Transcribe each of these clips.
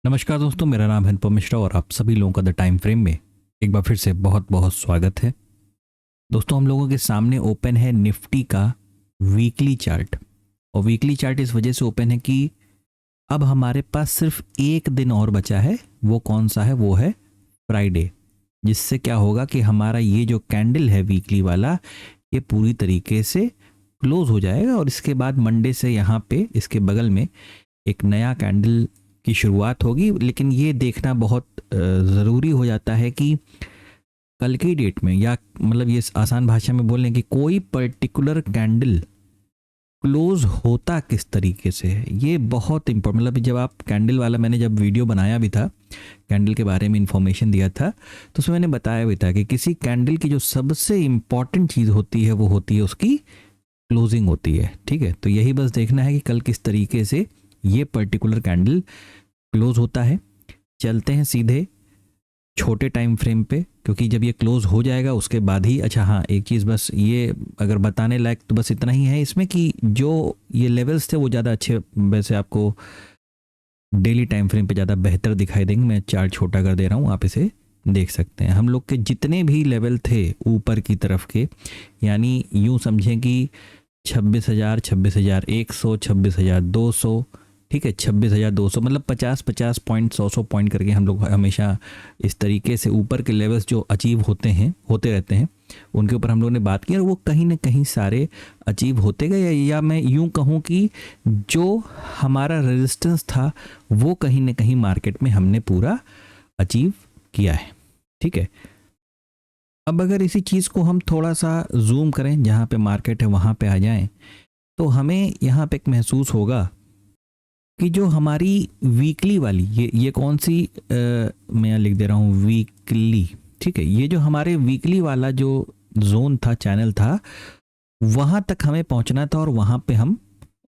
नमस्कार दोस्तों, मेरा नाम है अनुपम मिश्रा और आप सभी लोगों का द टाइम फ्रेम में एक बार फिर से बहुत बहुत स्वागत है। दोस्तों, हम लोगों के सामने ओपन है निफ्टी का वीकली चार्ट। और वीकली चार्ट इस वजह से ओपन है कि अब हमारे पास सिर्फ एक दिन और बचा है। वो कौन सा है? वो है फ्राइडे। जिससे क्या होगा कि हमारा ये जो कैंडल है वीकली वाला, ये पूरी तरीके से क्लोज हो जाएगा और इसके बाद मंडे से यहाँ पे इसके बगल में एक नया कैंडल की शुरुआत होगी। लेकिन ये देखना बहुत ज़रूरी हो जाता है कि कल की डेट में, या मतलब ये आसान भाषा में बोलने कि कोई पर्टिकुलर कैंडल क्लोज होता किस तरीके से है, ये बहुत इंपॉर्टेंट। मतलब जब आप कैंडल वाला, मैंने जब वीडियो बनाया भी था, कैंडल के बारे में इंफॉर्मेशन दिया था, तो उसमें मैंने बताया भी था कि किसी कैंडल की जो सबसे इंपॉर्टेंट चीज़ होती है वो होती है उसकी क्लोजिंग होती है। ठीक है, तो यही बस देखना है कि कल किस तरीके से ये पर्टिकुलर कैंडल क्लोज होता है। चलते हैं सीधे छोटे टाइम फ्रेम पे, क्योंकि जब ये क्लोज हो जाएगा उसके बाद ही, अच्छा हाँ, एक चीज़ बस ये अगर बताने लायक तो बस इतना ही है इसमें कि जो ये लेवल्स थे वो ज़्यादा अच्छे, वैसे आपको डेली टाइम फ्रेम पे ज़्यादा बेहतर दिखाई देंगे। मैं चार्ट छोटा कर दे रहा हूँ, आप इसे देख सकते हैं। हम लोग के जितने भी लेवल थे ऊपर की तरफ के, यानी यूँ समझें कि 26,000, 26,100, 26,200, ठीक है, 26,200, मतलब 50-50 पॉइंट, 100 पॉइंट करके हम लोग हमेशा इस तरीके से ऊपर के लेवल्स जो अचीव होते रहते हैं, उनके ऊपर हम लोगों ने बात की और वो कहीं ना कहीं सारे अचीव होते गए। या मैं यूं कहूं कि जो हमारा रेजिस्टेंस था वो कहीं ना कहीं मार्केट में हमने पूरा अचीव किया है। ठीक है, अब अगर इसी चीज़ को हम थोड़ा सा जूम करें, जहाँ पे मार्केट है वहाँ पे आ जाएं, तो हमें यहाँ पे एक महसूस होगा कि जो हमारी वीकली वाली, ये कौन सी मैं यहाँ लिख दे रहा हूँ वीकली। ठीक है, ये जो हमारे वीकली वाला जो जोन था, चैनल था, वहाँ तक हमें पहुँचना था और वहाँ पे हम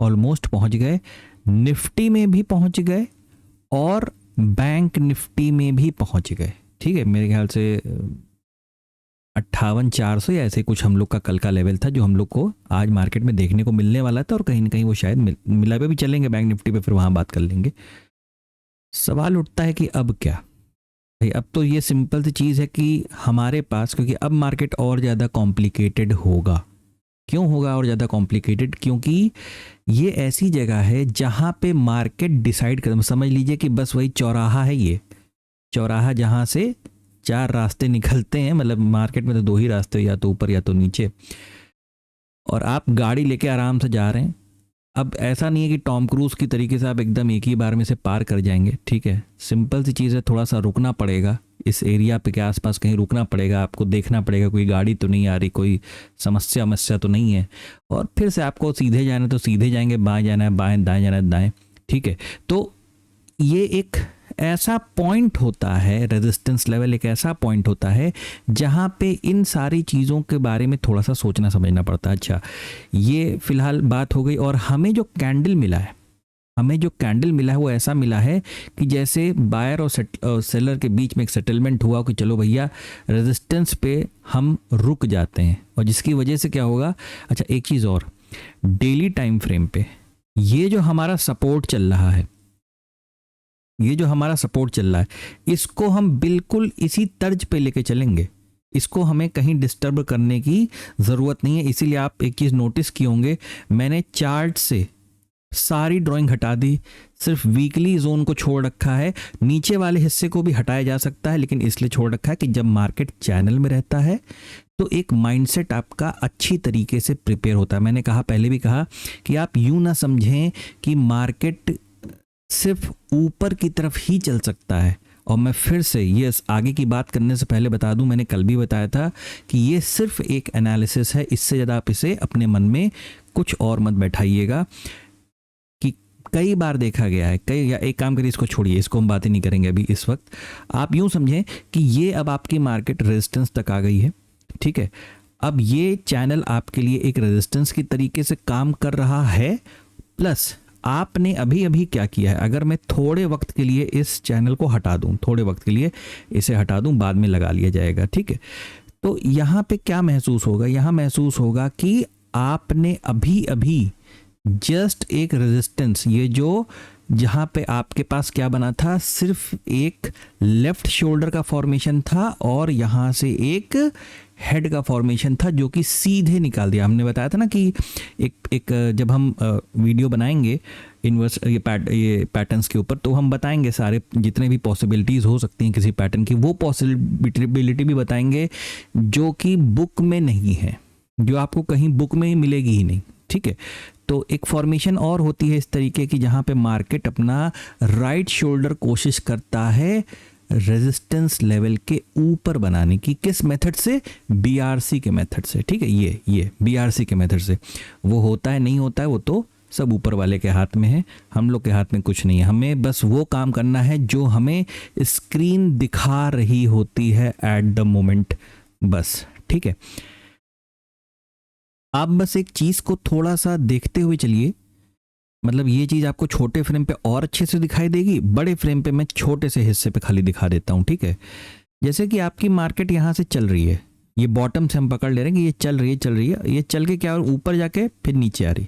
ऑलमोस्ट पहुँच गए। निफ्टी में भी पहुँच गए और बैंक निफ्टी में भी पहुँच गए। ठीक है, मेरे ख्याल से 58,400 या ऐसे कुछ हम लोग का कल का लेवल था, जो हम लोग को आज मार्केट में देखने को मिलने वाला था और कहीं ना कहीं वो शायद मिला पे भी चलेंगे बैंक निफ्टी पे, फिर वहाँ बात कर लेंगे। सवाल उठता है कि अब क्या भाई? अब तो ये सिंपल सी चीज़ है कि हमारे पास, क्योंकि अब मार्केट और ज़्यादा कॉम्प्लिकेटेड होगा। क्यों होगा और ज़्यादा कॉम्प्लिकेटेड? क्योंकि ये ऐसी जगह है जहाँ पे मार्केट डिसाइड कर, समझ लीजिए कि बस वही चौराहा है, ये चौराहा जहाँ से चार रास्ते निकलते हैं। मतलब मार्केट में तो दो ही रास्ते, या तो ऊपर या तो नीचे, और आप गाड़ी लेके आराम से जा रहे हैं। अब ऐसा नहीं है कि टॉम क्रूज की तरीके से आप एकदम एक ही बार में से पार कर जाएंगे। ठीक है, सिंपल सी चीज़ है, थोड़ा सा रुकना पड़ेगा, इस एरिया पे के आसपास कहीं रुकना पड़ेगा, आपको देखना पड़ेगा कोई गाड़ी तो नहीं आ रही, कोई समस्या तो नहीं है, और फिर से आपको सीधे जाना है तो सीधे जाएंगे, बाएं जाना है बाएं, दाएं जाना है दाएं। ठीक है, तो ये एक ऐसा पॉइंट होता है, रेजिस्टेंस लेवल एक ऐसा पॉइंट होता है जहाँ पे इन सारी चीज़ों के बारे में थोड़ा सा सोचना समझना पड़ता है। अच्छा, ये फिलहाल बात हो गई। और हमें जो कैंडल मिला है, वो ऐसा मिला है कि जैसे बायर और सेलर के बीच में एक सेटलमेंट हुआ कि चलो भैया रेजिस्टेंस पे हम रुक जाते हैं, और जिसकी वजह से क्या होगा। अच्छा, एक चीज़ और, डेली टाइम फ्रेम पे ये जो हमारा सपोर्ट चल रहा है, इसको हम बिल्कुल इसी तर्ज पे लेके चलेंगे। इसको हमें कहीं डिस्टर्ब करने की ज़रूरत नहीं है। इसीलिए आप एक चीज़ नोटिस किए होंगे, मैंने चार्ट से सारी ड्राइंग हटा दी, सिर्फ वीकली जोन को छोड़ रखा है। नीचे वाले हिस्से को भी हटाया जा सकता है, लेकिन इसलिए छोड़ रखा है कि जब मार्केट चैनल में रहता है तो एक माइंडसेट आपका अच्छी तरीके से प्रिपेयर होता है। मैंने कहा, पहले भी कहा, कि आप यूं ना समझें कि मार्केट सिर्फ ऊपर की तरफ ही चल सकता है। और मैं फिर से ये आगे की बात करने से पहले बता दूं, मैंने कल भी बताया था कि ये सिर्फ एक एनालिसिस है, इससे ज़्यादा आप इसे अपने मन में कुछ और मत बैठाइएगा। कि कई बार देखा गया है, या एक काम करिए, इसको छोड़िए, इसको हम बातें नहीं करेंगे अभी इस वक्त। आप यूं समझें कि ये अब आपकी मार्केट रेजिस्टेंस तक आ गई है। ठीक है, अब ये चैनल आपके लिए एक रेजिस्टेंस की तरीके से काम कर रहा है, प्लस आपने अभी अभी क्या किया है। अगर मैं थोड़े वक्त के लिए इस चैनल को हटा दूं, थोड़े वक्त के लिए इसे हटा दूं, बाद में लगा लिया जाएगा। ठीक है, तो यहाँ पे क्या महसूस होगा? यहाँ महसूस होगा कि आपने अभी अभी जस्ट एक रेजिस्टेंस, ये जो जहाँ पे आपके पास क्या बना था, सिर्फ एक लेफ्ट शोल्डर का फॉर्मेशन था और यहाँ से एक हेड का फॉर्मेशन था जो कि सीधे निकाल दिया। हमने बताया था ना कि एक जब हम वीडियो बनाएंगे इन्वर्स ये पैटर्न्स के ऊपर, तो हम बताएंगे सारे जितने भी पॉसिबिलिटीज़ हो सकती हैं किसी पैटर्न की, वो पॉसिबिलिटी भी बताएंगे जो कि बुक में नहीं है, जो आपको कहीं बुक में ही मिलेगी ही नहीं। ठीक है, तो एक फॉर्मेशन और होती है इस तरीके की जहाँ पे मार्केट अपना राइट शोल्डर कोशिश करता है रेजिस्टेंस लेवल के ऊपर बनाने की। किस मेथड से? बीआरसी के मेथड से। ठीक है, ये बीआरसी के मेथड से। वो होता है नहीं होता है वो तो सब ऊपर वाले के हाथ में है, हम लोग के हाथ में कुछ नहीं है। हमें बस वो काम करना है जो हमें स्क्रीन दिखा रही होती है एट द मोमेंट, बस। ठीक है, आप बस एक चीज़ को थोड़ा सा देखते हुए चलिए, मतलब ये चीज़ आपको छोटे फ्रेम पे और अच्छे से दिखाई देगी, बड़े फ्रेम पे मैं छोटे से हिस्से पे खाली दिखा देता हूँ। ठीक है, जैसे कि आपकी मार्केट यहाँ से चल रही है, ये बॉटम से हम पकड़ ले रहे हैं कि ये चल रही है, ये चल के क्या ऊपर जाके फिर नीचे आ रही,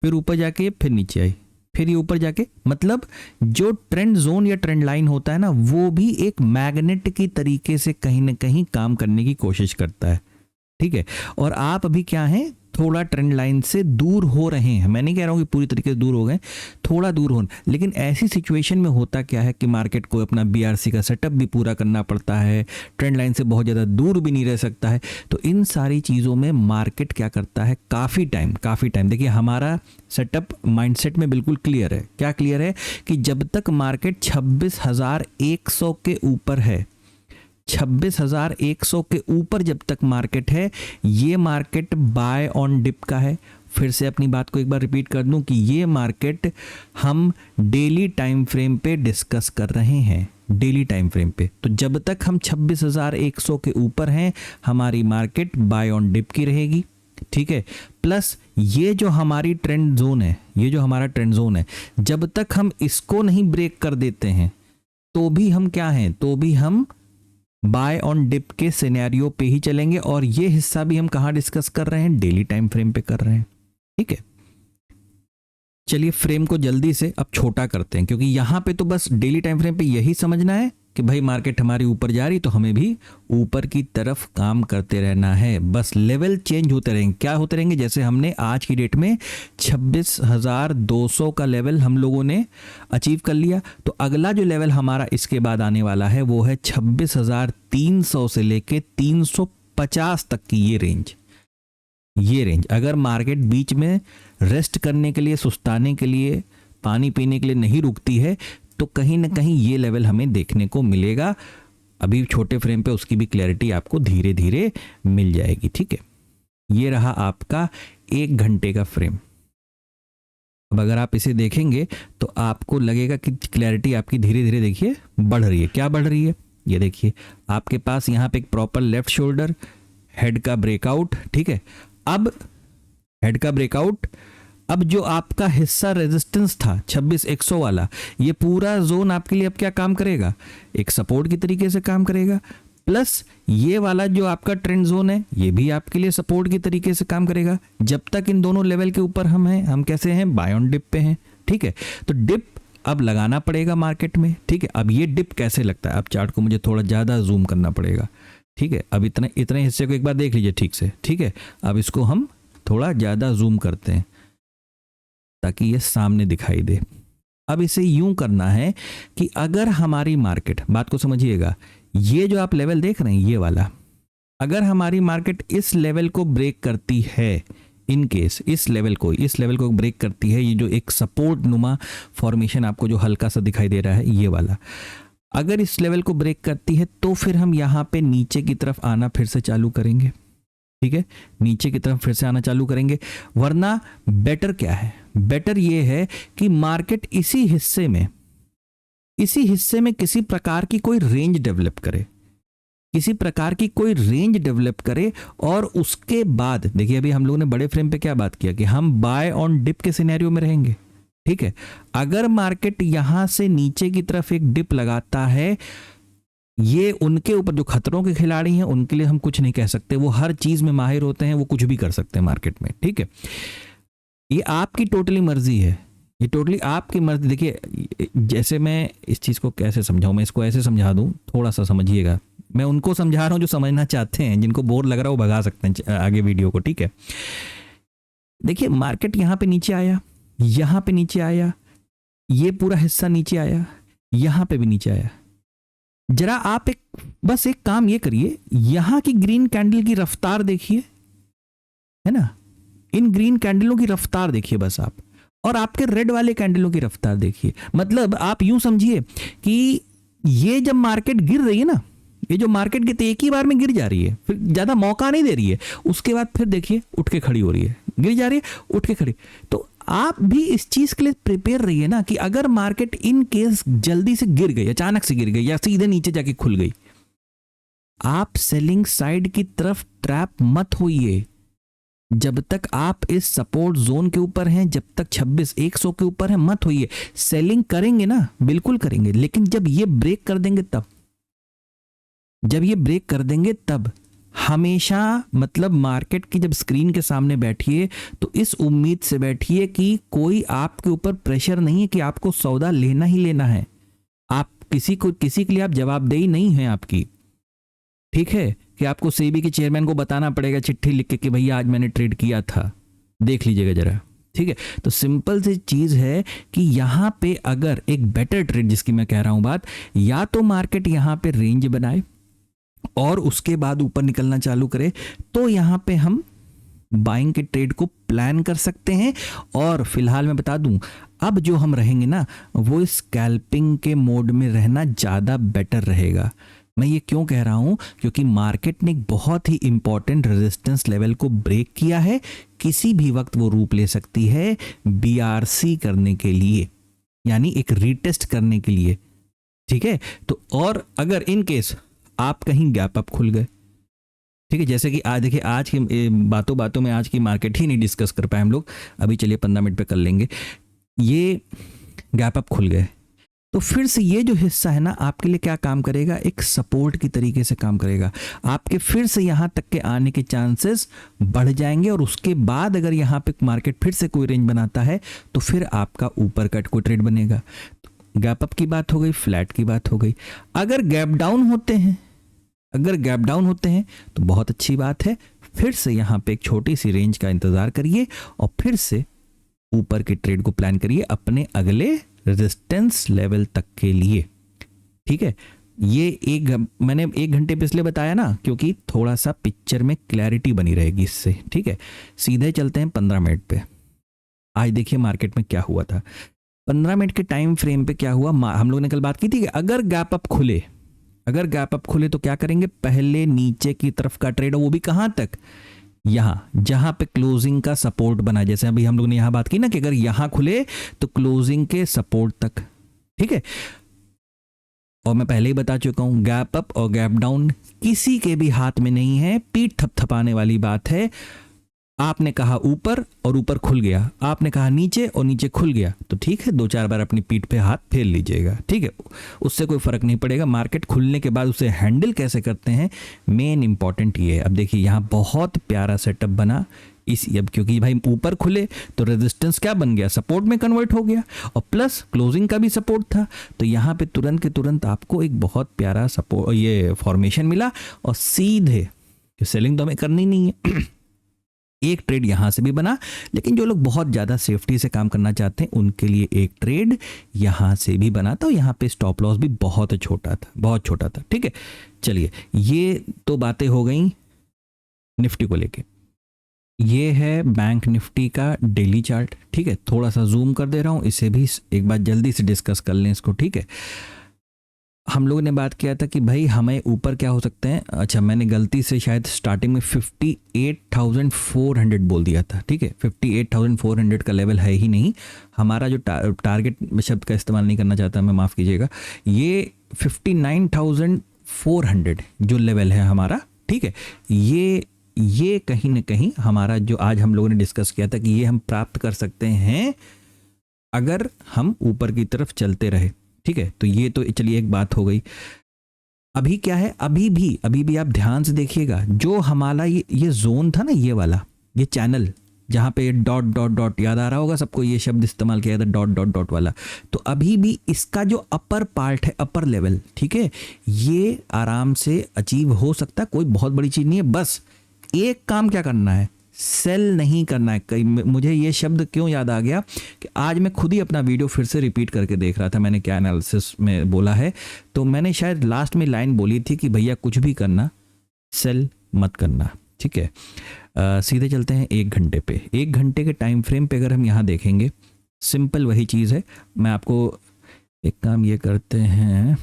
फिर ऊपर जाके फिर नीचे आई, फिर ये ऊपर जाके, मतलब जो ट्रेंड जोन या ट्रेंड लाइन होता है ना, वो भी एक मैग्नेट की तरीके से कहीं ना कहीं काम करने की कोशिश करता है। ठीक है, और आप अभी क्या हैं, थोड़ा ट्रेंड लाइन से दूर हो रहे हैं। मैं नहीं कह रहा हूँ कि पूरी तरीके से दूर हो गए, थोड़ा दूर हो, लेकिन ऐसी सिचुएशन में होता क्या है कि मार्केट को अपना बीआरसी का सेटअप भी पूरा करना पड़ता है, ट्रेंड लाइन से बहुत ज़्यादा दूर भी नहीं रह सकता है। तो इन सारी चीज़ों में मार्केट क्या करता है, काफ़ी टाइम देखिए, हमारा सेटअप माइंडसेट में बिल्कुल क्लियर है। क्या क्लियर है कि जब तक मार्केट 26,100 के ऊपर है, 26,100 के ऊपर जब तक मार्केट है, ये मार्केट बाय ऑन डिप का है। फिर से अपनी बात को एक बार रिपीट कर दूं कि ये मार्केट हम डेली टाइम फ्रेम पे डिस्कस कर रहे हैं, डेली टाइम फ्रेम पे। तो जब तक हम 26,100 के ऊपर हैं, हमारी मार्केट बाय ऑन डिप की रहेगी। ठीक है, प्लस ये जो हमारी ट्रेंड जोन है, ये जो हमारा ट्रेंड जोन है, जब तक हम इसको नहीं ब्रेक कर देते हैं तो भी हम क्या हैं, तो भी हम बाय ऑन डिप के सिनेरियो पे ही चलेंगे। और ये हिस्सा भी हम कहाँ डिस्कस कर रहे हैं, डेली टाइम फ्रेम पे कर रहे हैं। ठीक है, चलिए फ्रेम को जल्दी से अब छोटा करते हैं, क्योंकि यहां पे तो बस डेली टाइम फ्रेम पे यही समझना है कि भाई मार्केट हमारी ऊपर जा रही, तो हमें भी ऊपर की तरफ काम करते रहना है। बस लेवल चेंज होते रहेंगे। क्या होते रहेंगे, जैसे हमने आज की डेट में 26,200 का लेवल हम लोगों ने अचीव कर लिया, तो अगला जो लेवल हमारा इसके बाद आने वाला है वो है 26,300 से लेके 350 तक की ये रेंज। अगर मार्केट बीच में रेस्ट करने के लिए, सुस्ताने के लिए, पानी पीने के लिए नहीं रुकती है, तो कहीं ना कहीं ये लेवल हमें देखने को मिलेगा। अभी छोटे फ्रेम पे उसकी भी क्लैरिटी आपको धीरे धीरे मिल जाएगी। ठीक है, ये रहा आपका 1 घंटे का फ्रेम। अब अगर आप इसे देखेंगे तो आपको लगेगा कि क्लैरिटी आपकी धीरे धीरे देखिए बढ़ रही है। क्या बढ़ रही है, ये देखिए, आपके पास यहाँ पे एक प्रॉपर लेफ्ट शोल्डर, हेड का ब्रेकआउट। ठीक है, अब हेड का ब्रेकआउट, अब जो आपका हिस्सा रेजिस्टेंस था 26,100 वाला, ये पूरा जोन आपके लिए अब क्या काम करेगा, एक सपोर्ट की तरीके से काम करेगा। प्लस ये वाला जो आपका ट्रेंड जोन है, ये भी आपके लिए सपोर्ट की तरीके से काम करेगा। जब तक इन दोनों लेवल के ऊपर हम हैं, हम कैसे हैं, बाय ऑन डिप पे हैं। ठीक है, तो डिप अब लगाना पड़ेगा मार्केट में। ठीक है, अब ये डिप कैसे लगता है, अब चार्ट को मुझे थोड़ा ज़्यादा जूम करना पड़ेगा। ठीक है, अब इतने हिस्से को एक बार देख लीजिए ठीक से। ठीक है, अब इसको हम थोड़ा ज़्यादा जूम करते हैं ताकि ये सामने दिखाई दे। अब इसे यूं करना है कि अगर हमारी मार्केट, बात को समझिएगा, ये जो आप लेवल देख रहे हैं ये वाला, अगर हमारी मार्केट इस लेवल को ब्रेक करती है, इन केस इस लेवल को ब्रेक करती है, ये जो एक सपोर्ट नुमा फॉर्मेशन आपको जो हल्का सा दिखाई दे रहा है ये वाला, अगर इस लेवल को ब्रेक करती है तो फिर हम यहाँ पे नीचे की तरफ आना फिर से चालू करेंगे। ठीक है, नीचे की तरफ फिर से आना चालू करेंगे। वरना बेटर क्या है, बेटर ये है कि मार्केट इसी हिस्से में किसी प्रकार की कोई रेंज डेवलप करे, और उसके बाद देखिए, अभी हम लोगों ने बड़े फ्रेम पे क्या बात किया कि हम बाय ऑन डिप के सिनेरियो में रहेंगे। ठीक है, अगर मार्केट यहां से नीचे की तरफ एक डिप लगाता है, ये उनके ऊपर, जो खतरों के खिलाड़ी हैं उनके लिए हम कुछ नहीं कह सकते, वो हर चीज में माहिर होते हैं, वो कुछ भी कर सकते हैं मार्केट में। ठीक है, ये आपकी टोटली मर्जी है ये टोटली आपकी मर्जी। देखिए जैसे मैं इस चीज़ को कैसे समझाऊं, मैं इसको ऐसे समझा दूं, थोड़ा सा समझिएगा। मैं उनको समझा रहा हूं जो समझना चाहते हैं, जिनको बोर लग रहा है वो भगा सकते हैं आगे वीडियो को, ठीक है। देखिए मार्केट यहाँ पे नीचे आया, यहाँ पे नीचे आया, ये पूरा हिस्सा नीचे आया, यहाँ पे भी नीचे आया। जरा आप बस एक काम ये करिए, यहाँ की ग्रीन कैंडल की रफ्तार देखिए, है ना, इन ग्रीन कैंडलों की रफ्तार देखिए बस आप, और आपके रेड वाले कैंडलों की रफ्तार देखिए। मतलब आप यूं समझिए कि ये जब मार्केट गिर रही है ना, ये जो मार्केट गिरती है एक ही बार में गिर जा रही है, फिर ज्यादा मौका नहीं दे रही है, उसके बाद फिर देखिए उठ के खड़ी हो रही है, गिर जा रही है उठ के खड़ी। तो आप भी इस चीज के लिए प्रिपेयर रहिए ना कि अगर मार्केट इन केस जल्दी से गिर गई, अचानक से गिर गई या सीधे नीचे जाके खुल गई, आप सेलिंग साइड की तरफ ट्रैप मत होइए। जब तक आप इस सपोर्ट जोन के ऊपर हैं, जब तक 26,100 के ऊपर है, मत होइए। सेलिंग करेंगे ना, बिल्कुल करेंगे, लेकिन जब ये ब्रेक कर देंगे तब, जब ये ब्रेक कर देंगे तब हमेशा, मतलब मार्केट की जब स्क्रीन के सामने बैठिए तो इस उम्मीद से बैठिए कि कोई आपके ऊपर प्रेशर नहीं है कि आपको सौदा लेना ही लेना है। आप किसी के लिए आप जवाबदेही नहीं है आपकी, ठीक है, कि आपको सेबी के चेयरमैन को बताना पड़ेगा चिट्ठी लिख के कि भैया आज मैंने ट्रेड किया था, देख लीजिएगा जरा, ठीक है। तो सिंपल सी चीज है कि यहां पे अगर एक बेटर ट्रेड, जिसकी मैं कह रहा हूं बात, या तो मार्केट यहां पे रेंज बनाए और उसके बाद ऊपर निकलना चालू करे, तो यहां पे हम बाइंग के ट्रेड को प्लान कर सकते हैं। और फिलहाल मैं बता दूं, अब जो हम रहेंगे ना वो स्कैल्पिंग के मोड में रहना ज़्यादा बेटर रहेगा। मैं ये क्यों कह रहा हूं, क्योंकि मार्केट ने एक बहुत ही इंपॉर्टेंट रेजिस्टेंस लेवल को ब्रेक किया है, किसी भी वक्त वो रूप ले सकती है बीआरसी करने के लिए, यानी एक रीटेस्ट करने के लिए, ठीक है। तो और अगर इन केस आप कहीं गैप अप खुल गए, ठीक है, जैसे कि आज देखिए, आज की बातों बातों में आज की मार्केट ही नहीं डिस्कस कर पाए हम लोग, अभी चलिए 15 मिनट पे कर लेंगे। ये गैप अप खुल गए तो फिर से ये जो हिस्सा है ना आपके लिए क्या काम करेगा, एक सपोर्ट की तरीके से काम करेगा। आपके फिर से यहाँ तक के आने के चांसेस बढ़ जाएंगे, और उसके बाद अगर यहाँ पे मार्केट फिर से कोई रेंज बनाता है तो फिर आपका ऊपर कट कोई ट्रेड बनेगा। गैप अप की बात हो गई, फ्लैट की बात हो गई। अगर गैप डाउन होते हैं, अगर गैप डाउन होते हैं तो बहुत अच्छी बात है, फिर से यहाँ पे एक छोटी सी रेंज का इंतजार करिए और फिर से ऊपर के ट्रेड को प्लान करिए अपने अगले रेजिस्टेंस लेवल तक के लिए, ठीक है। ये मैंने 1 घंटे पिछले बताया ना, क्योंकि थोड़ा सा पिक्चर में क्लैरिटी बनी रहेगी इससे, ठीक है। सीधे चलते हैं 15 मिनट पे। आज देखिए मार्केट में क्या हुआ था, 15 मिनट के टाइम फ्रेम पे क्या हुआ। हम लोगों ने कल बात की थी कि अगर गैप अप खुले, अगर गैप अप खुले तो क्या करेंगे, पहले नीचे की तरफ का ट्रेड, वो भी कहां तक, यहां जहां पे क्लोजिंग का सपोर्ट बना। जैसे अभी हम लोग ने यहां बात की ना कि अगर यहां खुले तो क्लोजिंग के सपोर्ट तक, ठीक है। और मैं पहले ही बता चुका हूं, गैप अप और गैप डाउन किसी के भी हाथ में नहीं है, पीठ थपथपाने वाली बात है। आपने कहा ऊपर और ऊपर खुल गया, आपने कहा नीचे और नीचे खुल गया, तो ठीक है, 2-4 बार अपनी पीठ पे हाथ फेर लीजिएगा, ठीक है, उससे कोई फर्क नहीं पड़ेगा। मार्केट खुलने के बाद उसे हैंडल कैसे करते हैं, मेन इंपॉर्टेंट ये है। अब देखिए यहाँ बहुत प्यारा सेटअप बना इस, अब क्योंकि भाई ऊपर खुले तो रेजिस्टेंस क्या बन गया, सपोर्ट में कन्वर्ट हो गया, और प्लस क्लोजिंग का भी सपोर्ट था, तो यहाँ पे तुरंत के तुरंत आपको एक बहुत प्यारा सपोर्ट, ये फॉर्मेशन मिला, और सीधे सेलिंग तो हमें करनी नहीं है। एक ट्रेड यहां से भी बना, लेकिन जो लोग बहुत ज़्यादा सेफ्टी से काम करना चाहते हैं उनके लिए एक ट्रेड यहां से भी बना था, और यहाँ पे स्टॉप लॉस भी बहुत छोटा था, बहुत छोटा था, ठीक है। चलिए ये तो बातें हो गई निफ्टी को लेके। ये है बैंक निफ्टी का डेली चार्ट, ठीक है। थोड़ा सा जूम कर दे रहा हूं, इसे भी एक बार जल्दी से डिस्कस कर लें इसको, ठीक है। हम लोगों ने बात किया था कि भाई हमें ऊपर क्या हो सकते हैं, अच्छा मैंने गलती से शायद स्टार्टिंग में 58,400 बोल दिया था, ठीक है। 58,400 का लेवल है ही नहीं हमारा, जो टारगेट शब्द का इस्तेमाल नहीं करना चाहता मैं, माफ़ कीजिएगा। ये 59,400 जो लेवल है हमारा, ठीक है, ये कहीं ना कहीं हमारा जो आज हम लोगों ने डिस्कस किया था कि ये हम प्राप्त कर सकते हैं अगर हम ऊपर की तरफ चलते रहे, ठीक है। तो ये तो चलिए एक बात हो गई। अभी क्या है, अभी भी आप ध्यान से देखिएगा, जो हमारा ये जोन था ना, ये वाला, ये चैनल जहाँ पे डॉट डॉट डॉट याद आ रहा होगा सबको, ये शब्द इस्तेमाल किया था डॉट डॉट डॉट वाला। तो अभी भी इसका जो अपर पार्ट है, अपर लेवल, ठीक है, ये आराम से अचीव हो सकता है, कोई बहुत बड़ी चीज़ नहीं है। बस एक काम क्या करना है, सेल नहीं करना है। कई मुझे ये शब्द क्यों याद आ गया कि आज मैं खुद ही अपना वीडियो फिर से रिपीट करके देख रहा था, मैंने क्या एनालिसिस में बोला है। तो मैंने शायद लास्ट में लाइन बोली थी कि भैया कुछ भी करना, सेल मत करना, ठीक है। सीधे चलते हैं 1 घंटे पे। 1 घंटे के टाइम फ्रेम पे अगर हम यहाँ देखेंगे, सिंपल वही चीज़ है। मैं आपको एक काम ये करते हैं,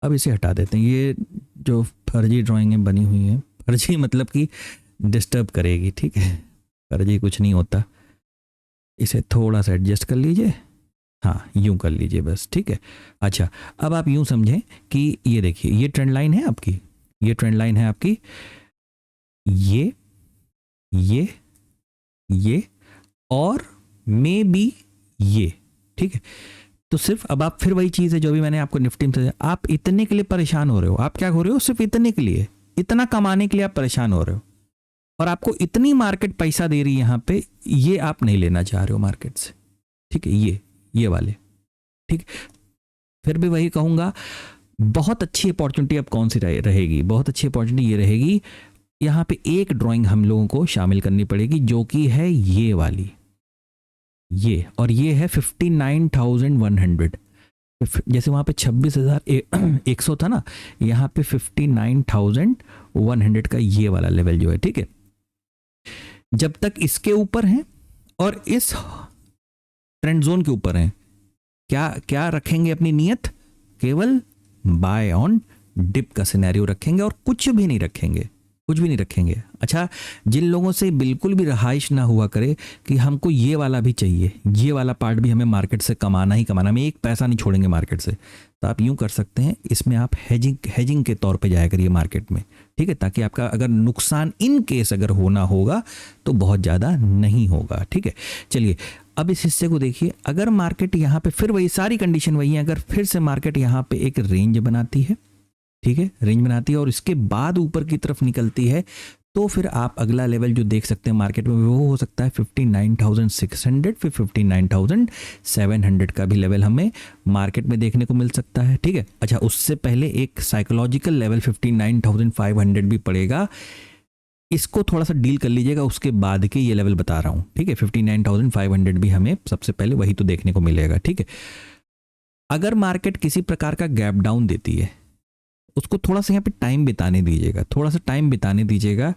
अब इसे हटा देते हैं। ये जो फर्जी ड्राइंगें बनी हुई हैं, फर्जी मतलब कि डिस्टर्ब करेगी, ठीक है, फर्जी कुछ नहीं होता। इसे थोड़ा सा एडजस्ट कर लीजिए, हाँ यूं कर लीजिए बस, ठीक है। अच्छा, अब आप यूं समझें कि ये देखिए, ये ट्रेंड लाइन है आपकी, ये ट्रेंड लाइन है आपकी, ये और मे बी ये, ठीक है। तो सिर्फ अब आप फिर वही चीज़ है जो भी मैंने आपको निफ्टी में, आप इतने के लिए परेशान हो रहे हो। आप क्या हो रहे हो, सिर्फ इतने के लिए, इतना कमाने के लिए आप परेशान हो रहे हो, और आपको इतनी मार्केट पैसा दे रही है यहाँ पे, ये आप नहीं लेना चाह रहे हो मार्केट से, ठीक है, ये वाले, ठीक। फिर भी वही कहूँगा, बहुत अच्छी अपॉर्चुनिटी अब कौन सी रहेगी, बहुत अच्छी अपॉर्चुनिटी ये रहेगी, यहाँ पे एक ड्राइंग हम लोगों को शामिल करनी पड़ेगी, जो कि है ये वाली, ये, और ये है 59,100। जैसे वहाँ पे 26,100 था ना, यहाँ पे 59,100 का ये वाला लेवल जो है, ठीक है। जब तक इसके ऊपर हैं और इस ट्रेंड जोन के ऊपर हैं, क्या रखेंगे अपनी नियत, केवल बाय ऑन डिप का सिनेरियो रखेंगे और कुछ भी नहीं रखेंगे, कुछ भी नहीं रखेंगे। अच्छा, जिन लोगों से बिल्कुल भी रहाइश ना हुआ करे कि हमको ये वाला भी चाहिए, ये वाला पार्ट भी हमें मार्केट से कमाना ही कमाना, हम एक पैसा नहीं छोड़ेंगे मार्केट से, तो आप यूं कर सकते हैं, इसमें आप हेजिंग के तौर पे जाया करिए मार्केट में, ठीक है, ताकि आपका अगर नुकसान इन केस अगर होना होगा तो बहुत ज़्यादा नहीं होगा, ठीक है। चलिए अब इस हिस्से को देखिए, अगर मार्केट यहाँ पे फिर वही सारी कंडीशन वही है, अगर फिर से मार्केट यहाँ पे एक रेंज बनाती है, ठीक है, रेंज बनाती है और इसके बाद ऊपर की तरफ निकलती है, तो फिर आप अगला लेवल जो देख सकते हैं मार्केट में वो हो सकता है 59,600, फिर 59,700 का भी लेवल हमें मार्केट में देखने को मिल सकता है, ठीक है। अच्छा, उससे पहले एक साइकोलॉजिकल लेवल 59,500 भी पड़ेगा, इसको थोड़ा सा डील कर लीजिएगा, उसके बाद के ये लेवल बता रहा हूँ, ठीक है। 59,500 भी हमें सबसे पहले वही तो देखने को मिलेगा, ठीक है। अगर मार्केट किसी प्रकार का गैप डाउन देती है, उसको थोड़ा सा यहाँ पे टाइम बिताने दीजिएगा, थोड़ा सा टाइम बिताने दीजिएगा।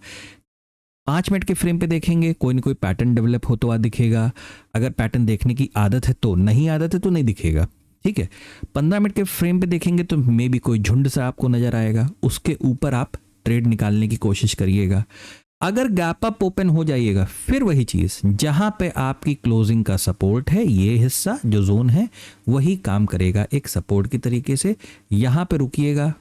5 मिनट के फ्रेम पे देखेंगे, कोई ना कोई पैटर्न डेवलप होता हुआ दिखेगा। अगर पैटर्न देखने की आदत है तो, नहीं आदत है तो नहीं दिखेगा, ठीक है। 15 मिनट के फ्रेम पे देखेंगे तो मे बी कोई झुंड सा आपको नजर आएगा, उसके ऊपर आप ट्रेड निकालने की कोशिश करिएगा। अगर गैप अप ओपन हो जाइएगा, फिर वही चीज़, जहां पे आपकी क्लोजिंग का सपोर्ट है, ये हिस्सा जो जोन है वही काम करेगा एक सपोर्ट की तरीके से। यहाँ पे रुकिएगा,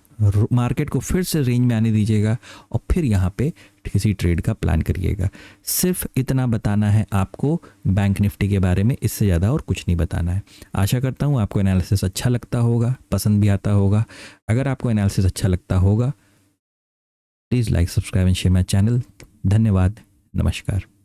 मार्केट को फिर से रेंज में आने दीजिएगा और फिर यहाँ पे किसी ट्रेड का प्लान करिएगा। सिर्फ इतना बताना है आपको बैंक निफ्टी के बारे में, इससे ज़्यादा और कुछ नहीं बताना है। आशा करता हूँ आपको एनालिसिस अच्छा लगता होगा, पसंद भी आता होगा। अगर आपको एनालिसिस अच्छा लगता होगा, please like, subscribe and share my channel. धन्यवाद, नमस्कार।